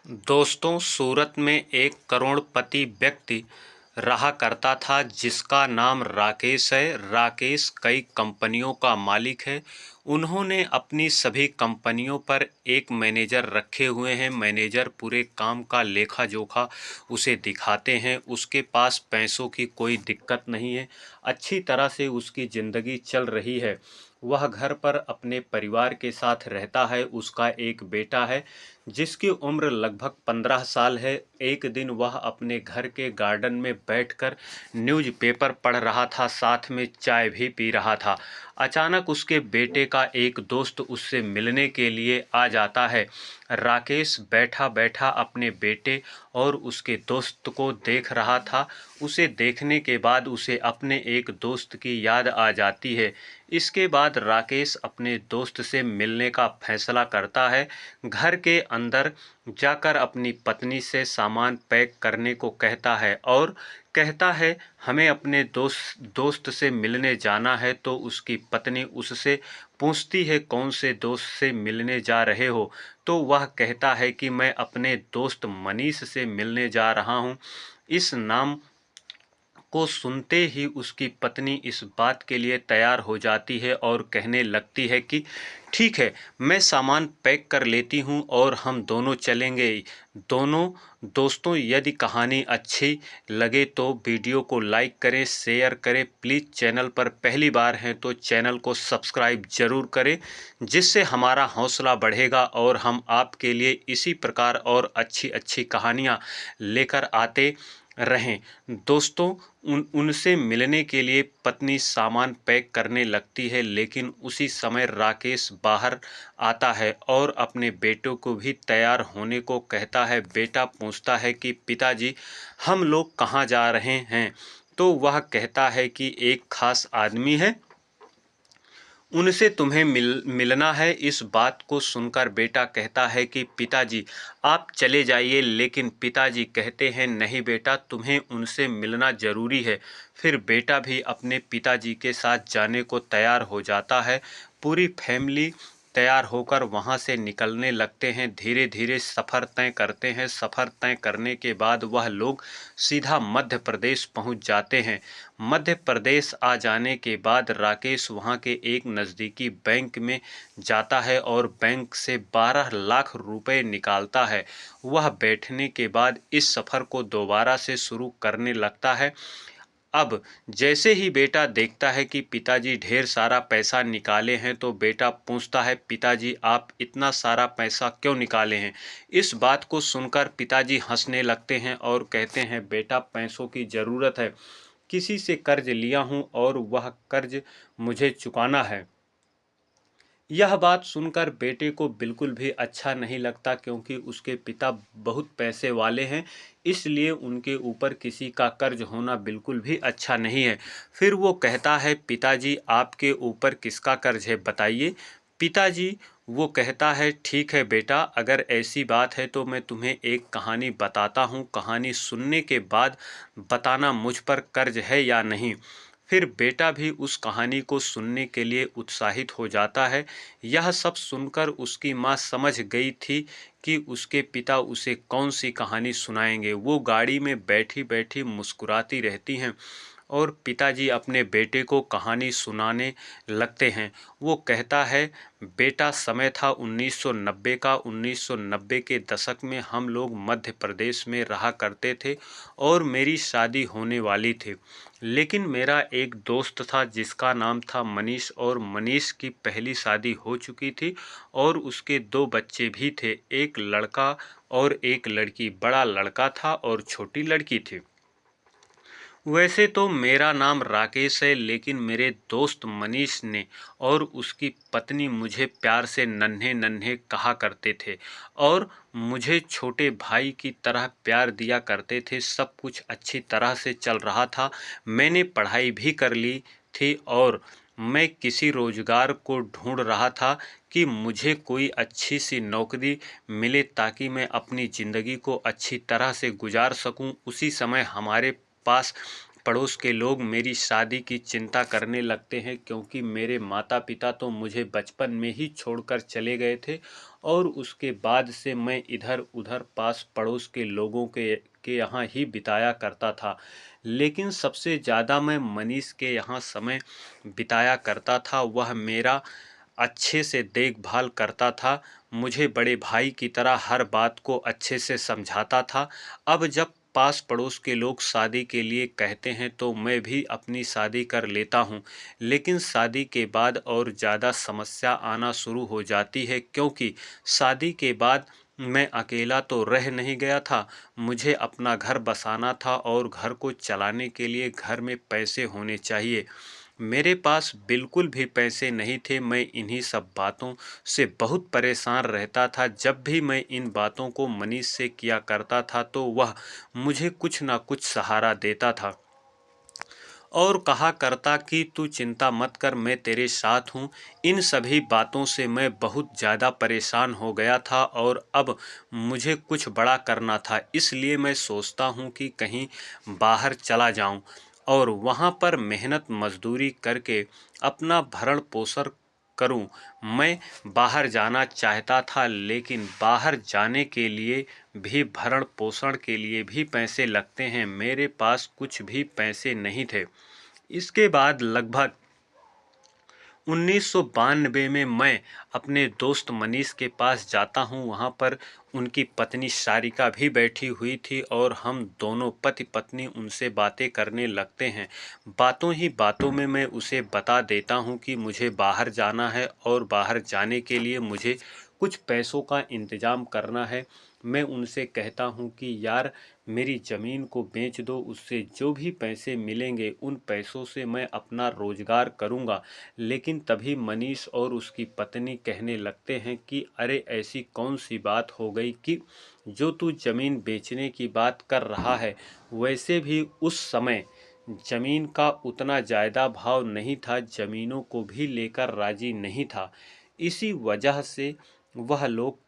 दोस्तों, सूरत में एक करोड़पति व्यक्ति रहा करता था जिसका नाम राकेश है। राकेश कई कंपनियों का मालिक है। उन्होंने अपनी सभी कंपनियों पर एक मैनेजर रखे हुए हैं। मैनेजर पूरे काम का लेखा जोखा उसे दिखाते हैं। उसके पास पैसों की कोई दिक्कत नहीं है। अच्छी तरह से उसकी ज़िंदगी चल रही है। वह घर पर अपने परिवार के साथ रहता है। उसका एक बेटा है जिसकी उम्र लगभग 15 साल है। एक दिन वह अपने घर के गार्डन में बैठकर न्यूज़पेपर पढ़ रहा था, साथ में चाय भी पी रहा था। अचानक उसके बेटे का एक दोस्त उससे मिलने के लिए आ जाता है। राकेश बैठा बैठा अपने बेटे और उसके दोस्त को देख रहा था। उसे देखने के बाद उसे अपने एक दोस्त की याद आ जाती है। इसके बाद राकेश अपने दोस्त से मिलने का फैसला करता है। घर के अंदर जाकर अपनी पत्नी से सामान पैक करने को कहता है और कहता है हमें अपने दोस्त से मिलने जाना है। तो उसकी पत्नी उससे पूछती है कौन से दोस्त से मिलने जा रहे हो। तो वह कहता है कि मैं अपने दोस्त मनीष से मिलने जा रहा हूँ। इस नाम को सुनते ही उसकी पत्नी इस बात के लिए तैयार हो जाती है और कहने लगती है कि ठीक है, मैं सामान पैक कर लेती हूँ और हम दोनों चलेंगे। दोनों दोस्तों, यदि कहानी अच्छी लगे तो वीडियो को लाइक करें, शेयर करें। प्लीज़ चैनल पर पहली बार हैं तो चैनल को सब्सक्राइब ज़रूर करें, जिससे हमारा हौसला बढ़ेगा और हम आपके लिए इसी प्रकार और अच्छी अच्छी कहानियाँ लेकर आते रहें। दोस्तों, उनसे मिलने के लिए पत्नी सामान पैक करने लगती है, लेकिन उसी समय राकेश बाहर आता है और अपने बेटों को भी तैयार होने को कहता है। बेटा पूछता है कि पिताजी, हम लोग कहाँ जा रहे हैं? तो वह कहता है कि एक खास आदमी है, उनसे तुम्हें मिलना है। इस बात को सुनकर बेटा कहता है कि पिताजी आप चले जाइए, लेकिन पिताजी कहते हैं नहीं बेटा, तुम्हें उनसे मिलना ज़रूरी है। फिर बेटा भी अपने पिताजी के साथ जाने को तैयार हो जाता है। पूरी फैमिली तैयार होकर वहाँ से निकलने लगते हैं। धीरे धीरे सफ़र तय करते हैं। सफ़र तय करने के बाद वह लोग सीधा मध्य प्रदेश पहुँच जाते हैं। मध्य प्रदेश आ जाने के बाद राकेश वहाँ के एक नज़दीकी बैंक में जाता है और बैंक से 12 लाख रुपए निकालता है। वह बैठने के बाद इस सफ़र को दोबारा से शुरू करने लगता है। अब जैसे ही बेटा देखता है कि पिताजी ढेर सारा पैसा निकाले हैं, तो बेटा पूछता है पिताजी आप इतना सारा पैसा क्यों निकाले हैं? इस बात को सुनकर पिताजी हंसने लगते हैं और कहते हैं बेटा, पैसों की ज़रूरत है, किसी से कर्ज लिया हूँ और वह कर्ज मुझे चुकाना है। यह बात सुनकर बेटे को बिल्कुल भी अच्छा नहीं लगता, क्योंकि उसके पिता बहुत पैसे वाले हैं, इसलिए उनके ऊपर किसी का कर्ज होना बिल्कुल भी अच्छा नहीं है। फिर वो कहता है पिताजी आपके ऊपर किसका कर्ज है बताइए। पिताजी वो कहता है ठीक है बेटा, अगर ऐसी बात है तो मैं तुम्हें एक कहानी बताता हूँ। कहानी सुनने के बाद बताना मुझ पर कर्ज है या नहीं। फिर बेटा भी उस कहानी को सुनने के लिए उत्साहित हो जाता है। यह सब सुनकर उसकी माँ समझ गई थी कि उसके पिता उसे कौन सी कहानी सुनाएंगे। वो गाड़ी में बैठी बैठी मुस्कुराती रहती हैं और पिताजी अपने बेटे को कहानी सुनाने लगते हैं। वो कहता है बेटा, समय था 1990 का। 1990 के दशक में हम लोग मध्य प्रदेश में रहा करते थे और मेरी शादी होने वाली थी। लेकिन मेरा एक दोस्त था जिसका नाम था मनीष, और मनीष की पहली शादी हो चुकी थी और उसके 2 बच्चे भी थे, एक लड़का और एक लड़की। बड़ा लड़का था और छोटी लड़की थी। वैसे तो मेरा नाम राकेश है, लेकिन मेरे दोस्त मनीष ने और उसकी पत्नी मुझे प्यार से नन्हे नन्हे कहा करते थे और मुझे छोटे भाई की तरह प्यार दिया करते थे। सब कुछ अच्छी तरह से चल रहा था। मैंने पढ़ाई भी कर ली थी और मैं किसी रोज़गार को ढूंढ रहा था कि मुझे कोई अच्छी सी नौकरी मिले ताकि मैं अपनी ज़िंदगी को अच्छी तरह से गुजार सकूं। उसी समय हमारे पास पड़ोस के लोग मेरी शादी की चिंता करने लगते हैं, क्योंकि मेरे माता पिता तो मुझे बचपन में ही छोड़कर चले गए थे और उसके बाद से मैं इधर उधर पास पड़ोस के लोगों के यहाँ ही बिताया करता था। लेकिन सबसे ज़्यादा मैं मनीष के यहाँ समय बिताया करता था। वह मेरा अच्छे से देखभाल करता था, मुझे बड़े भाई की तरह हर बात को अच्छे से समझाता था। अब जब पास पड़ोस के लोग शादी के लिए कहते हैं तो मैं भी अपनी शादी कर लेता हूँ। लेकिन शादी के बाद और ज़्यादा समस्या आना शुरू हो जाती है, क्योंकि शादी के बाद मैं अकेला तो रह नहीं गया था, मुझे अपना घर बसाना था और घर को चलाने के लिए घर में पैसे होने चाहिए। मेरे पास बिल्कुल भी पैसे नहीं थे। मैं इन्हीं सब बातों से बहुत परेशान रहता था। जब भी मैं इन बातों को मनीष से किया करता था तो वह मुझे कुछ ना कुछ सहारा देता था और कहा करता कि तू चिंता मत कर, मैं तेरे साथ हूँ। इन सभी बातों से मैं बहुत ज़्यादा परेशान हो गया था और अब मुझे कुछ बड़ा करना था। इसलिए मैं सोचता हूँ कि कहीं बाहर चला जाऊँ और वहाँ पर मेहनत मजदूरी करके अपना भरण पोषण करूं। मैं बाहर जाना चाहता था, लेकिन बाहर जाने के लिए भी भरण पोषण के लिए भी पैसे लगते हैं। मेरे पास कुछ भी पैसे नहीं थे। इसके बाद लगभग 1992 में मैं अपने दोस्त मनीष के पास जाता हूं। वहां पर उनकी पत्नी सारिका भी बैठी हुई थी और हम दोनों पति पत्नी उनसे बातें करने लगते हैं। बातों ही बातों में मैं उसे बता देता हूं कि मुझे बाहर जाना है और बाहर जाने के लिए मुझे कुछ पैसों का इंतज़ाम करना है। मैं उनसे कहता हूं कि यार, मेरी ज़मीन को बेच दो, उससे जो भी पैसे मिलेंगे उन पैसों से मैं अपना रोज़गार करूंगा। लेकिन तभी मनीष और उसकी पत्नी कहने लगते हैं कि अरे, ऐसी कौन सी बात हो गई कि जो तू ज़मीन बेचने की बात कर रहा है। वैसे भी उस समय ज़मीन का उतना ज़्यादा भाव नहीं था, ज़मीनों को भी लेकर राजी नहीं था। इसी वजह से वह लोग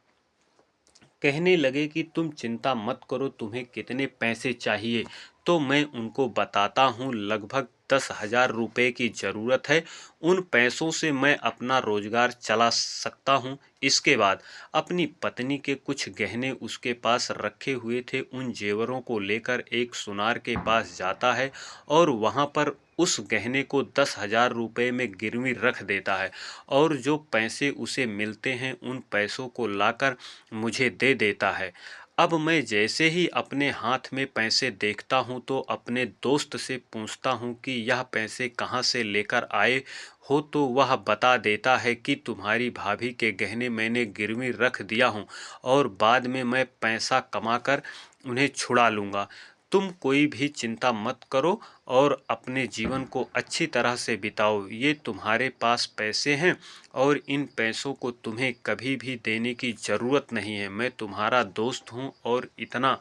कहने लगे कि तुम चिंता मत करो, तुम्हें कितने पैसे चाहिए। तो मैं उनको बताता हूँ लगभग 10,000 रुपये की ज़रूरत है। उन पैसों से मैं अपना रोज़गार चला सकता हूँ। इसके बाद अपनी पत्नी के कुछ गहने उसके पास रखे हुए थे, उन जेवरों को लेकर एक सुनार के पास जाता है और वहाँ पर उस गहने को 10,000 रुपये में गिरवी रख देता है और जो पैसे उसे मिलते हैं उन पैसों को लाकर मुझे दे देता है। अब मैं जैसे ही अपने हाथ में पैसे देखता हूँ तो अपने दोस्त से पूछता हूँ कि यह पैसे कहाँ से लेकर आए हो, तो वह बता देता है कि तुम्हारी भाभी के गहने मैंने गिरवी रख दिया हूँ और बाद में मैं पैसा कमाकर उन्हें छुड़ा लूँगा। तुम कोई भी चिंता मत करो और अपने जीवन को अच्छी तरह से बिताओ। ये तुम्हारे पास पैसे हैं और इन पैसों को तुम्हें कभी भी देने की ज़रूरत नहीं है। मैं तुम्हारा दोस्त हूँ और इतना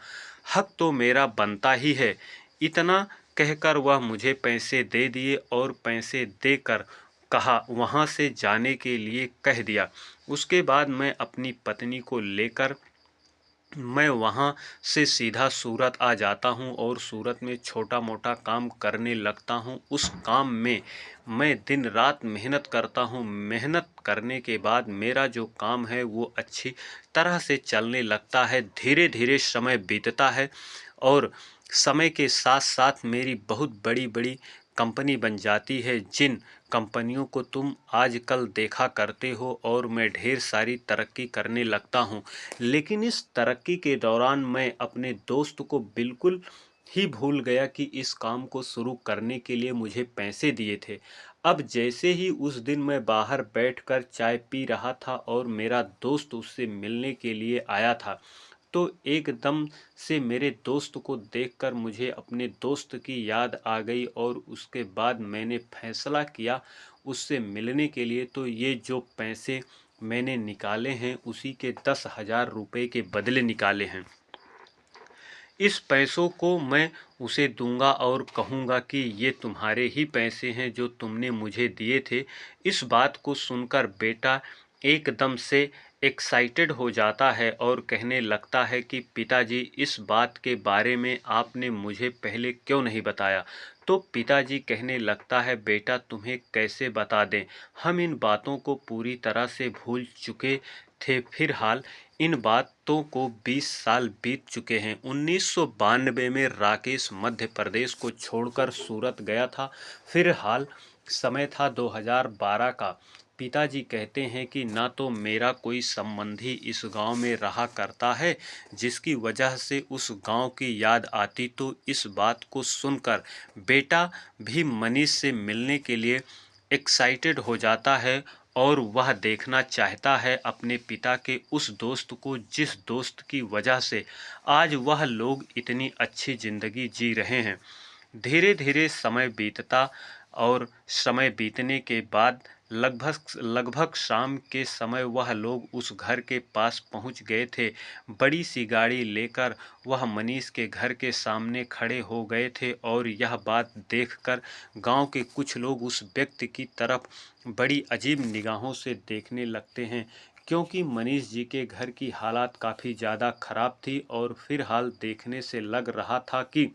हक तो मेरा बनता ही है। इतना कहकर वह मुझे पैसे दे दिए और पैसे देकर कहा वहाँ से जाने के लिए कह दिया। उसके बाद मैं अपनी पत्नी को लेकर मैं वहाँ से सीधा सूरत आ जाता हूँ और सूरत में छोटा मोटा काम करने लगता हूँ। उस काम में मैं दिन रात मेहनत करता हूँ। मेहनत करने के बाद मेरा जो काम है वो अच्छी तरह से चलने लगता है। धीरे धीरे समय बीतता है और समय के साथ साथ मेरी बहुत बड़ी बड़ी कंपनी बन जाती है, जिन कंपनियों को तुम आजकल देखा करते हो, और मैं ढेर सारी तरक्की करने लगता हूँ। लेकिन इस तरक्की के दौरान मैं अपने दोस्त को बिल्कुल ही भूल गया कि इस काम को शुरू करने के लिए मुझे पैसे दिए थे। अब जैसे ही उस दिन मैं बाहर बैठकर चाय पी रहा था और मेरा दोस्त उससे मिलने के लिए आया था, तो एकदम से मेरे दोस्त को देखकर मुझे अपने दोस्त की याद आ गई और उसके बाद मैंने फैसला किया उससे मिलने के लिए। तो ये जो पैसे मैंने निकाले हैं उसी के 10,000 रुपये के बदले निकाले हैं। इस पैसों को मैं उसे दूंगा और कहूँगा कि ये तुम्हारे ही पैसे हैं जो तुमने मुझे दिए थे। इस बात को सुनकर बेटा एकदम से एक्साइटेड हो जाता है और कहने लगता है कि पिताजी, इस बात के बारे में आपने मुझे पहले क्यों नहीं बताया। तो पिताजी कहने लगता है, बेटा तुम्हें कैसे बता दें, हम इन बातों को पूरी तरह से भूल चुके थे। फिलहाल इन बातों को 20 साल बीत चुके हैं। 1992 में राकेश मध्य प्रदेश को छोड़कर सूरत गया था। फिलहाल समय था 2012 का। पिताजी कहते हैं कि ना तो मेरा कोई संबंधी इस गांव में रहा करता है, जिसकी वजह से उस गांव की याद आती। तो इस बात को सुनकर बेटा भी मनीष से मिलने के लिए एक्साइटेड हो जाता है और वह देखना चाहता है अपने पिता के उस दोस्त को, जिस दोस्त की वजह से आज वह लोग इतनी अच्छी ज़िंदगी जी रहे हैं। धीरे धीरे समय बीतता और समय बीतने के बाद लगभग शाम के समय वह लोग उस घर के पास पहुंच गए थे। बड़ी सी गाड़ी लेकर वह मनीष के घर के सामने खड़े हो गए थे और यह बात देखकर गांव के कुछ लोग उस व्यक्ति की तरफ बड़ी अजीब निगाहों से देखने लगते हैं, क्योंकि मनीष जी के घर की हालात काफ़ी ज़्यादा ख़राब थी और फिलहाल देखने से लग रहा था कि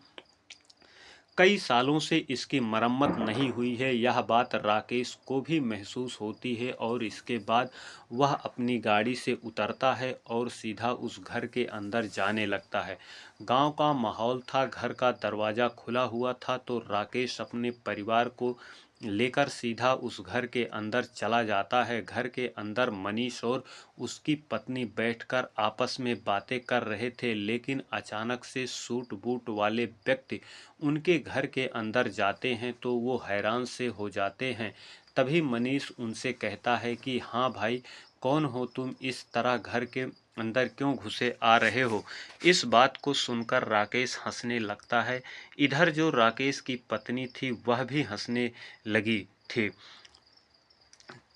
कई सालों से इसकी मरम्मत नहीं हुई है। यह बात राकेश को भी महसूस होती है और इसके बाद वह अपनी गाड़ी से उतरता है और सीधा उस घर के अंदर जाने लगता है। गांव का माहौल था, घर का दरवाज़ा खुला हुआ था, तो राकेश अपने परिवार को लेकर सीधा उस घर के अंदर चला जाता है। घर के अंदर मनीष और उसकी पत्नी बैठकर आपस में बातें कर रहे थे, लेकिन अचानक से सूट बूट वाले व्यक्ति उनके घर के अंदर जाते हैं तो वो हैरान से हो जाते हैं। तभी मनीष उनसे कहता है कि हाँ भाई, कौन हो तुम, इस तरह घर के अंदर क्यों घुसे आ रहे हो। इस बात को सुनकर राकेश हंसने लगता है। इधर जो राकेश की पत्नी थी वह भी हंसने लगी थी।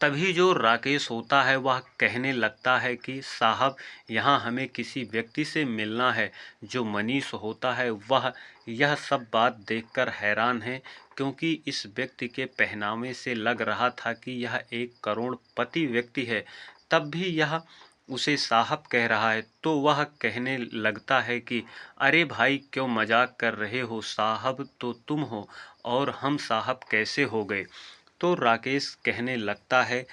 तभी जो राकेश होता है वह कहने लगता है कि साहब, यहाँ हमें किसी व्यक्ति से मिलना है। जो मनीष होता है वह यह सब बात देखकर हैरान है, क्योंकि इस व्यक्ति के पहनावे से लग रहा था कि यह एक करोड़पति व्यक्ति है। तब भी यह उसे साहब कह रहा है, तो वह कहने लगता है कि अरे भाई, क्यों मजाक कर रहे हो, साहब तो तुम हो और हम साहब कैसे हो गए। तो राकेश कहने लगता है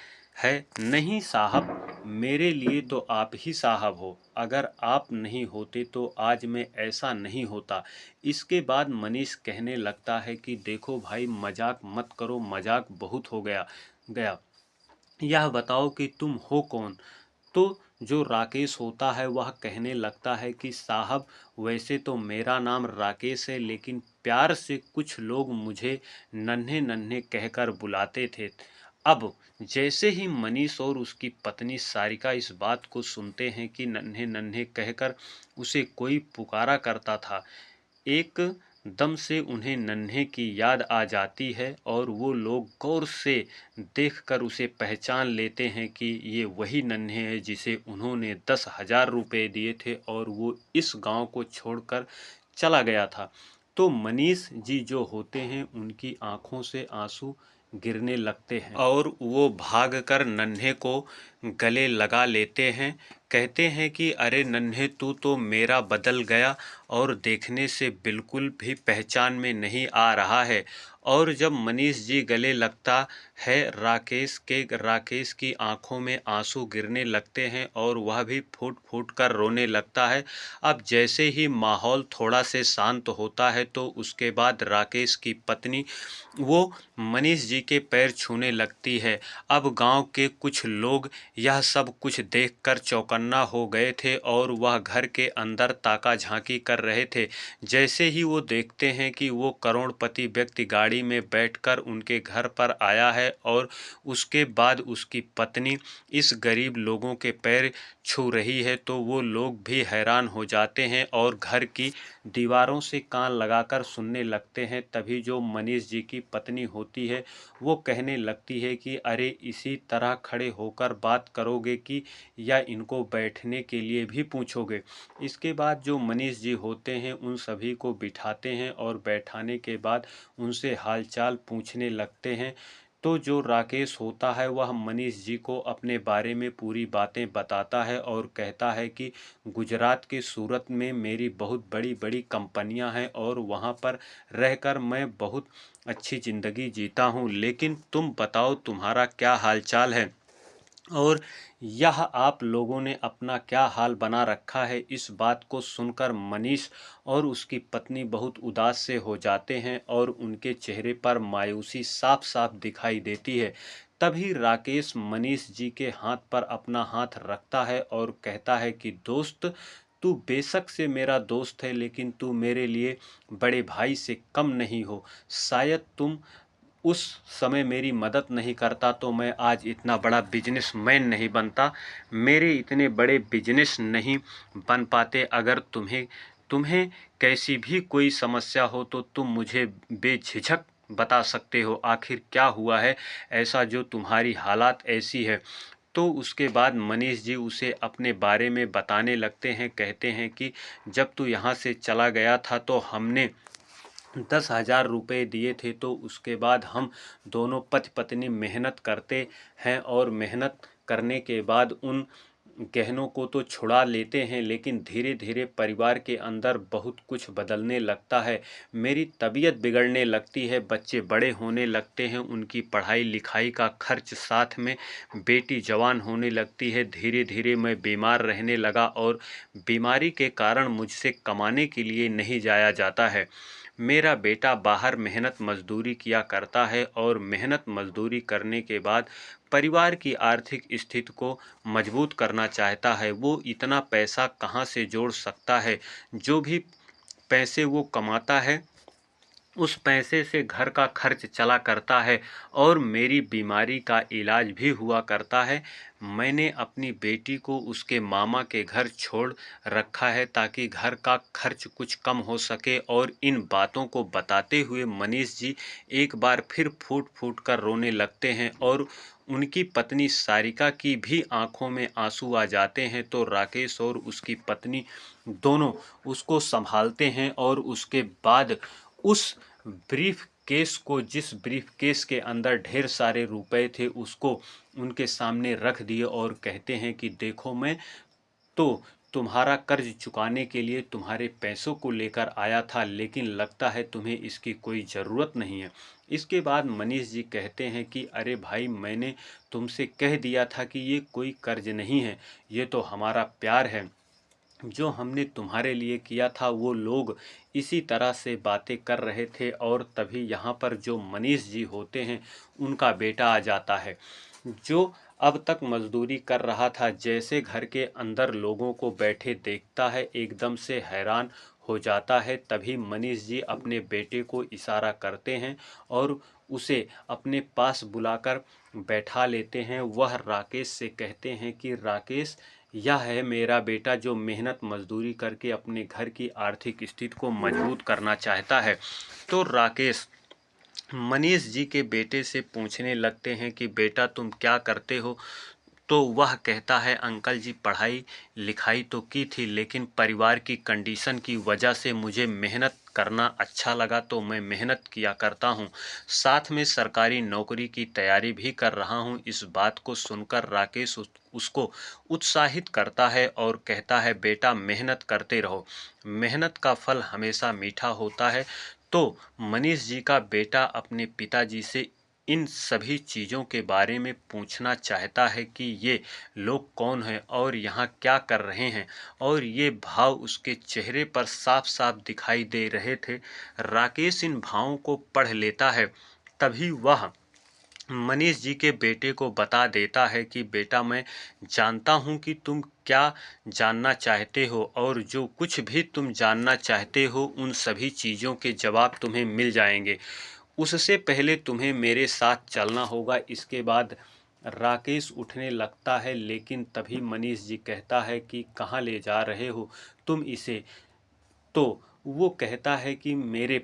नहीं साहब, मेरे लिए तो आप ही साहब हो। अगर आप नहीं होते तो आज मैं ऐसा नहीं होता। इसके बाद मनीष कहने लगता है कि देखो भाई, मजाक मत करो, मजाक बहुत हो गया। यह बताओ कि तुम हो कौन। तो जो राकेश होता है वह कहने लगता है कि साहब, वैसे तो मेरा नाम राकेश है, लेकिन प्यार से कुछ लोग मुझे नन्हे नन्हे कहकर बुलाते थे। अब जैसे ही मनीष और उसकी पत्नी सारिका इस बात को सुनते हैं कि नन्हे नन्हे कहकर उसे कोई पुकारा करता था, एक दम से उन्हें नन्हे की याद आ जाती है और वो लोग गौर से देखकर उसे पहचान लेते हैं कि ये वही नन्हे हैं जिसे उन्होंने 10,000 रुपये दिए थे और वो इस गांव को छोड़कर चला गया था। तो मनीष जी जो होते हैं उनकी आंखों से आंसू गिरने लगते हैं और वो भागकर नन्हे को गले लगा लेते हैं। कहते हैं कि अरे नन्हे, तू तो मेरा बदल गया और देखने से बिल्कुल भी पहचान में नहीं आ रहा है। और जब मनीष जी गले लगता है राकेश की आंखों में आंसू गिरने लगते हैं और वह भी फूट फूट कर रोने लगता है। अब जैसे ही माहौल थोड़ा से शांत होता है तो उसके बाद राकेश की पत्नी वो मनीष जी के पैर छूने लगती है। अब गांव के कुछ लोग यह सब कुछ देखकर चौकन्ना हो गए थे और वह घर के अंदर ताका झांकी कर रहे थे। जैसे ही वो देखते हैं कि वो करोड़पति व्यक्ति गाड़ी में बैठकर उनके घर पर आया है और उसके बाद उसकी पत्नी इस गरीब लोगों के पैर छू रही है, तो वो लोग भी हैरान हो जाते हैं और घर की दीवारों से कान लगाकर सुनने लगते हैं। तभी जो मनीष जी की पत्नी होती है वो कहने लगती है कि अरे, इसी तरह खड़े होकर बात करोगे कि या इनको बैठने के लिए भी पूछोगे। इसके बाद जो मनीष जी होते हैं उन सभी को बिठाते हैं और बैठाने के बाद उनसे हालचाल पूछने लगते हैं। तो जो राकेश होता है वह मनीष जी को अपने बारे में पूरी बातें बताता है और कहता है कि गुजरात के सूरत में मेरी बहुत बड़ी बड़ी कंपनियां हैं और वहां पर रहकर मैं बहुत अच्छी ज़िंदगी जीता हूं, लेकिन तुम बताओ तुम्हारा क्या हालचाल है और यह आप लोगों ने अपना क्या हाल बना रखा है। इस बात को सुनकर मनीष और उसकी पत्नी बहुत उदास से हो जाते हैं और उनके चेहरे पर मायूसी साफ साफ दिखाई देती है। तभी राकेश मनीष जी के हाथ पर अपना हाथ रखता है और कहता है कि दोस्त, तू बेशक से मेरा दोस्त है, लेकिन तू मेरे लिए बड़े भाई से कम नहीं हो। शायद तुम उस समय मेरी मदद नहीं करता तो मैं आज इतना बड़ा बिजनेसमैन नहीं बनता, मेरे इतने बड़े बिजनेस नहीं बन पाते। अगर तुम्हें तुम्हें कैसी भी कोई समस्या हो तो तुम मुझे बेझिझक बता सकते हो। आखिर क्या हुआ है ऐसा जो तुम्हारी हालात ऐसी है। तो उसके बाद मनीष जी उसे अपने बारे में बताने लगते हैं। कहते हैं कि जब तू यहाँ से चला गया था तो हमने 10,000 रुपये दिए थे, तो उसके बाद हम दोनों पति पत्नी मेहनत करते हैं और मेहनत करने के बाद उन गहनों को तो छुड़ा लेते हैं, लेकिन धीरे धीरे परिवार के अंदर बहुत कुछ बदलने लगता है। मेरी तबीयत बिगड़ने लगती है, बच्चे बड़े होने लगते हैं, उनकी पढ़ाई लिखाई का खर्च, साथ में बेटी जवान होने लगती है। धीरे धीरे मैं बीमार रहने लगा और बीमारी के कारण मुझसे कमाने के लिए नहीं जाया जाता है। मेरा बेटा बाहर मेहनत मजदूरी किया करता है और मेहनत मजदूरी करने के बाद परिवार की आर्थिक स्थिति को मजबूत करना चाहता है। वो इतना पैसा कहाँ से जोड़ सकता है। जो भी पैसे वो कमाता है उस पैसे से घर का खर्च चला करता है और मेरी बीमारी का इलाज भी हुआ करता है। मैंने अपनी बेटी को उसके मामा के घर छोड़ रखा है ताकि घर का खर्च कुछ कम हो सके। और इन बातों को बताते हुए मनीष जी एक बार फिर फूट फूट कर रोने लगते हैं और उनकी पत्नी सारिका की भी आंखों में आंसू आ जाते हैं। तो राकेश और उसकी पत्नी दोनों उसको संभालते हैं और उसके बाद उस ब्रीफ केस को, जिस ब्रीफ केस के अंदर ढेर सारे रुपए थे, उसको उनके सामने रख दिए और कहते हैं कि देखो, मैं तो तुम्हारा कर्ज चुकाने के लिए तुम्हारे पैसों को लेकर आया था, लेकिन लगता है तुम्हें इसकी कोई ज़रूरत नहीं है। इसके बाद मनीष जी कहते हैं कि अरे भाई, मैंने तुमसे कह दिया था कि ये कोई कर्ज नहीं है, ये तो हमारा प्यार है। जो हमने तुम्हारे लिए किया था वो लोग इसी तरह से बातें कर रहे थे और तभी यहाँ पर जो मनीष जी होते हैं उनका बेटा आ जाता है, जो अब तक मजदूरी कर रहा था। जैसे घर के अंदर लोगों को बैठे देखता है एकदम से हैरान हो जाता है। तभी मनीष जी अपने बेटे को इशारा करते हैं और उसे अपने पास बुलाकर बैठा लेते हैं। वह राकेश से कहते हैं कि राकेश, यह है मेरा बेटा जो मेहनत मजदूरी करके अपने घर की आर्थिक स्थिति को मजबूत करना चाहता है। तो राकेश मनीष जी के बेटे से पूछने लगते हैं कि बेटा तुम क्या करते हो। तो वह कहता है अंकल जी, पढ़ाई लिखाई तो की थी, लेकिन परिवार की कंडीशन की वजह से मुझे मेहनत करना अच्छा लगा तो मैं मेहनत किया करता हूँ। साथ में सरकारी नौकरी की तैयारी भी कर रहा हूँ। इस बात को सुनकर राकेश उसको उत्साहित करता है और कहता है बेटा, मेहनत करते रहो, मेहनत का फल हमेशा मीठा होता है। तो मनीष जी का बेटा अपने पिताजी से इन सभी चीज़ों के बारे में पूछना चाहता है कि ये लोग कौन हैं और यहाँ क्या कर रहे हैं, और ये भाव उसके चेहरे पर साफ साफ दिखाई दे रहे थे। राकेश इन भावों को पढ़ लेता है। तभी वह मनीष जी के बेटे को बता देता है कि बेटा, मैं जानता हूँ कि तुम क्या जानना चाहते हो और जो कुछ भी तुम जानना चाहते हो उन सभी चीज़ों के जवाब तुम्हें मिल जाएंगे। उससे पहले तुम्हें मेरे साथ चलना होगा। इसके बाद राकेश उठने लगता है, लेकिन तभी मनीष जी कहता है कि कहाँ ले जा रहे हो तुम इसे। तो वो कहता है कि मेरे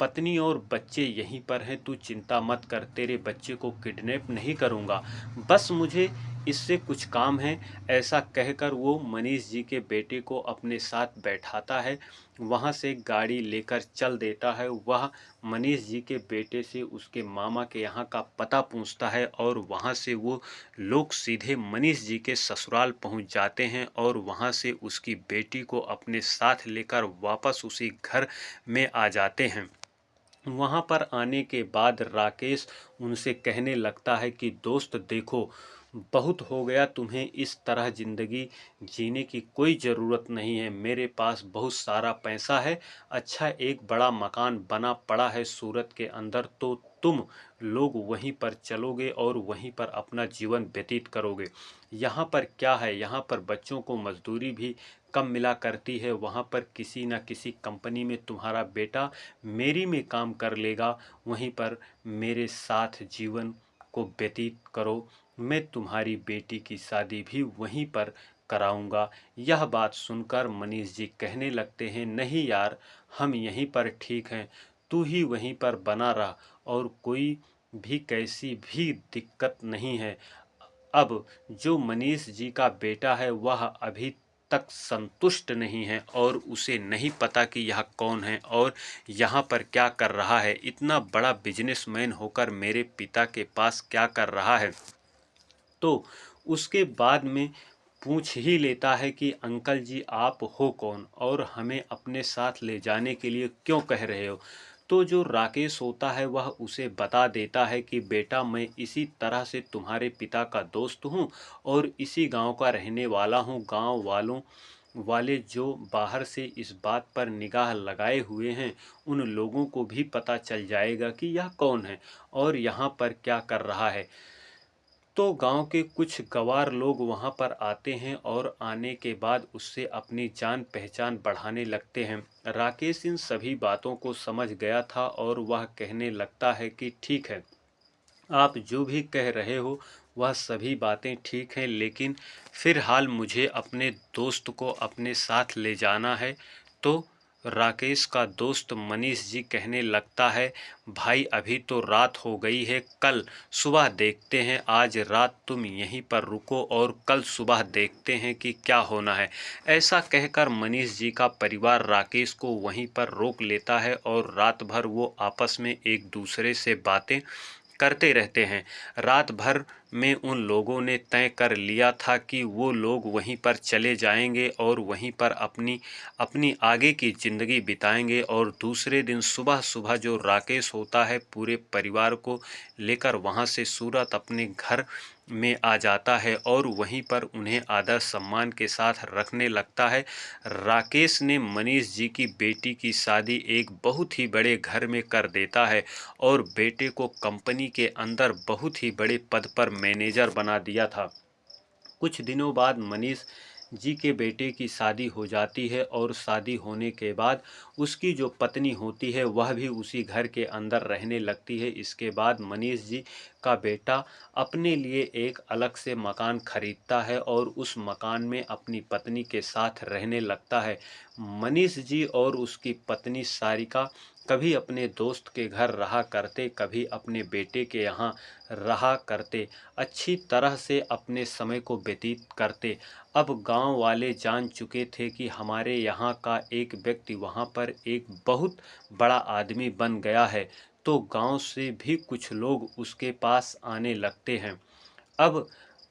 पत्नी और बच्चे यहीं पर हैं, तू चिंता मत कर, तेरे बच्चे को किडनैप नहीं करूँगा, बस मुझे इससे कुछ काम है। ऐसा कहकर वो मनीष जी के बेटे को अपने साथ बैठाता है, वहाँ से गाड़ी लेकर चल देता है। वह मनीष जी के बेटे से उसके मामा के यहाँ का पता पूछता है और वहाँ से वो लोग सीधे मनीष जी के ससुराल पहुँच जाते हैं और वहाँ से उसकी बेटी को अपने साथ लेकर वापस उसी घर में आ जाते हैं। वहाँ पर आने के बाद राकेश उनसे कहने लगता है कि दोस्त देखो, बहुत हो गया, तुम्हें इस तरह ज़िंदगी जीने की कोई ज़रूरत नहीं है। मेरे पास बहुत सारा पैसा है, अच्छा एक बड़ा मकान बना पड़ा है सूरत के अंदर, तो तुम लोग वहीं पर चलोगे और वहीं पर अपना जीवन व्यतीत करोगे। यहाँ पर क्या है, यहाँ पर बच्चों को मजदूरी भी कम मिला करती है। वहाँ पर किसी न किसी कंपनी में तुम्हारा बेटा मेरी में काम कर लेगा, वहीं पर मेरे साथ जीवन को व्यतीत करो। मैं तुम्हारी बेटी की शादी भी वहीं पर कराऊंगा। यह बात सुनकर मनीष जी कहने लगते हैं, नहीं यार, हम यहीं पर ठीक हैं, तू ही वहीं पर बना रहा और कोई भी कैसी भी दिक्कत नहीं है। अब जो मनीष जी का बेटा है वह अभी तक संतुष्ट नहीं है और उसे नहीं पता कि यह कौन है और यहाँ पर क्या कर रहा है। इतना बड़ा बिजनेसमैन होकर मेरे पिता के पास क्या कर रहा है। तो उसके बाद में पूछ ही लेता है कि अंकल जी आप हो कौन और हमें अपने साथ ले जाने के लिए क्यों कह रहे हो। तो जो राकेश होता है वह उसे बता देता है कि बेटा मैं इसी तरह से तुम्हारे पिता का दोस्त हूँ और इसी गांव का रहने वाला हूँ। गांव वालों वाले जो बाहर से इस बात पर निगाह लगाए हुए हैं उन लोगों को भी पता चल जाएगा कि यह कौन है और यहाँ पर क्या कर रहा है। तो गांव के कुछ गवार लोग वहां पर आते हैं और आने के बाद उससे अपनी जान पहचान बढ़ाने लगते हैं। राकेश इन सभी बातों को समझ गया था और वह कहने लगता है कि ठीक है, आप जो भी कह रहे हो वह सभी बातें ठीक हैं, लेकिन फिलहाल मुझे अपने दोस्त को अपने साथ ले जाना है। तो राकेश का दोस्त मनीष जी कहने लगता है, भाई अभी तो रात हो गई है, कल सुबह देखते हैं। आज रात तुम यहीं पर रुको और कल सुबह देखते हैं कि क्या होना है। ऐसा कहकर मनीष जी का परिवार राकेश को वहीं पर रोक लेता है और रात भर वो आपस में एक दूसरे से बातें करते रहते हैं। रात भर में उन लोगों ने तय कर लिया था कि वो लोग वहीं पर चले जाएंगे और वहीं पर अपनी अपनी आगे की ज़िंदगी बिताएंगे और दूसरे दिन सुबह सुबह जो राकेश होता है पूरे परिवार को लेकर वहाँ से सूरत अपने घर में आ जाता है और वहीं पर उन्हें आदर सम्मान के साथ रखने लगता है। राकेश ने मनीष जी की बेटी की शादी एक बहुत ही बड़े घर में कर देता है और बेटे को कंपनी के अंदर बहुत ही बड़े पद पर मैनेजर बना दिया था। कुछ दिनों बाद मनीष जी के बेटे की शादी हो जाती है और शादी होने के बाद उसकी जो पत्नी होती है वह भी उसी घर के अंदर रहने लगती है। इसके बाद मनीष जी का बेटा अपने लिए एक अलग से मकान खरीदता है और उस मकान में अपनी पत्नी के साथ रहने लगता है। मनीष जी और उसकी पत्नी सारिका कभी अपने दोस्त के घर रहा करते, कभी अपने बेटे के यहाँ रहा करते, अच्छी तरह से अपने समय को व्यतीत करते। अब गांव वाले जान चुके थे कि हमारे यहाँ का एक व्यक्ति वहाँ पर एक बहुत बड़ा आदमी बन गया है, तो गांव से भी कुछ लोग उसके पास आने लगते हैं। अब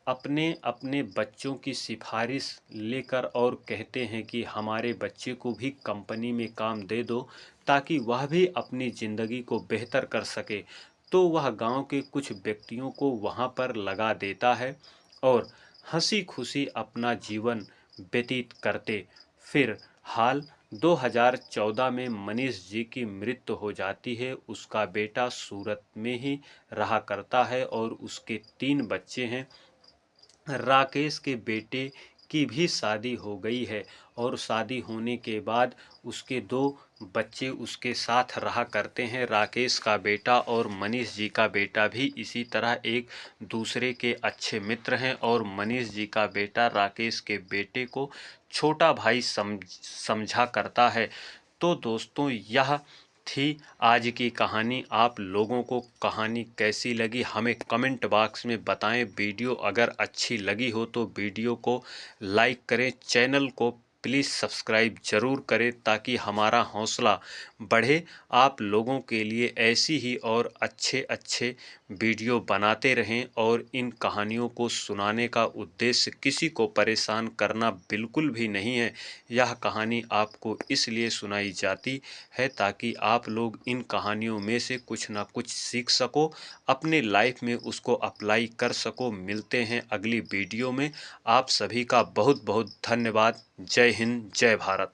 अपने अपने बच्चों की सिफारिश लेकर और कहते हैं कि हमारे बच्चे को भी कंपनी में काम दे दो ताकि वह भी अपनी ज़िंदगी को बेहतर कर सके। तो वह गांव के कुछ व्यक्तियों को वहां पर लगा देता है और हंसी खुशी अपना जीवन व्यतीत करते। फिर हाल 2014 में मनीष जी की मृत्यु हो जाती है। उसका बेटा सूरत में ही रहा करता है और उसके 3 बच्चे हैं। राकेश के बेटे की भी शादी हो गई है और शादी होने के बाद उसके 2 बच्चे उसके साथ रहा करते हैं। राकेश का बेटा और मनीष जी का बेटा भी इसी तरह एक दूसरे के अच्छे मित्र हैं और मनीष जी का बेटा राकेश के बेटे को छोटा भाई समझा करता है। तो दोस्तों, यह थी आज की कहानी। आप लोगों को कहानी कैसी लगी हमें कमेंट बॉक्स में बताएं। वीडियो अगर अच्छी लगी हो तो वीडियो को लाइक करें, चैनल को प्लीज़ सब्सक्राइब ज़रूर करें ताकि हमारा हौसला बढ़े। आप लोगों के लिए ऐसी ही और अच्छे अच्छे वीडियो बनाते रहें और इन कहानियों को सुनाने का उद्देश्य किसी को परेशान करना बिल्कुल भी नहीं है। यह कहानी आपको इसलिए सुनाई जाती है ताकि आप लोग इन कहानियों में से कुछ ना कुछ सीख सको, अपने लाइफ में उसको अप्लाई कर सको। मिलते हैं अगली वीडियो में। आप सभी का बहुत बहुत धन्यवाद। जय हिंद, जय भारत।